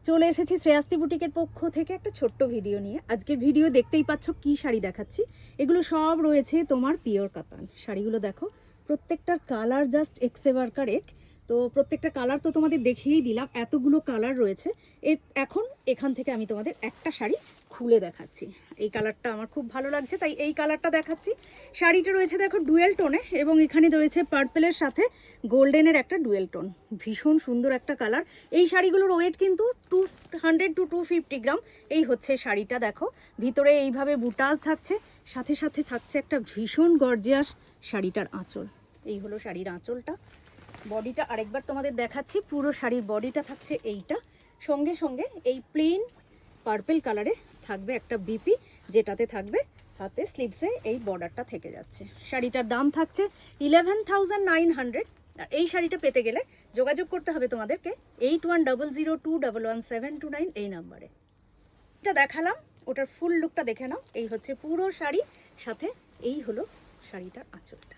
চলে এসেছি শ্রেয়াস্তি বুটিকের পক্ষ থেকে একটা ছোট্ট ভিডিও নিয়ে। আজকের ভিডিও দেখতেই পাচ্ছ কি শাড়ি দেখাচ্ছি। এগুলো সব রয়েছে তোমার পিওর কাতান শাড়িগুলো। দেখো প্রত্যেকটার কালার জাস্ট এক্সেভারকার এক। তো প্রত্যেকটা কালার তো তোমাদের দেখিয়েই দিলাম, এতগুলো কালার রয়েছে। এখন এখান থেকে আমি তোমাদের একটা শাড়ি খুলে দেখাচ্ছি। এই কালারটা আমার খুব ভালো লাগছে, তাই এই কালারটা দেখাচ্ছি। শাড়িটা রয়েছে দেখো ডুয়েল টোনে, এবং এখানে রয়েছে পার্পেলের সাথে গোল্ডেনের একটা ডুয়েল টোন। ভীষণ সুন্দর একটা কালার। এই শাড়িগুলোর ওয়েট কিন্তু 200 to 250 গ্রাম। এই হচ্ছে শাড়িটা। দেখো ভিতরে এইভাবে বুটাস থাকছে, সাথে সাথে থাকছে একটা ভীষণ গর্জিয়াস শাড়িটার আঁচল। এই হলো শাড়ির আঁচলটা। বডিটা আরেকবার তোমাদের দেখাচ্ছি। পুরো শাড়ির বডিটা থাকছে এইটা, সঙ্গে সঙ্গে এই প্লেন পার্পেল কালারে থাকবে একটা বিপি, যেটাতে থাকবে হাতে স্লিভসে এই বর্ডারটা থেকে যাচ্ছে। শাড়িটার দাম থাকছে 11,900। আর এই শাড়িটা পেতে গেলে যোগাযোগ করতে হবে তোমাদেরকে 8100211729 এই নাম্বারে। এটা দেখালাম, ওটার ফুল লুকটা দেখে নাও। এই হচ্ছে পুরো শাড়ি, সাথে এই হলো শাড়িটার আঁচলটা।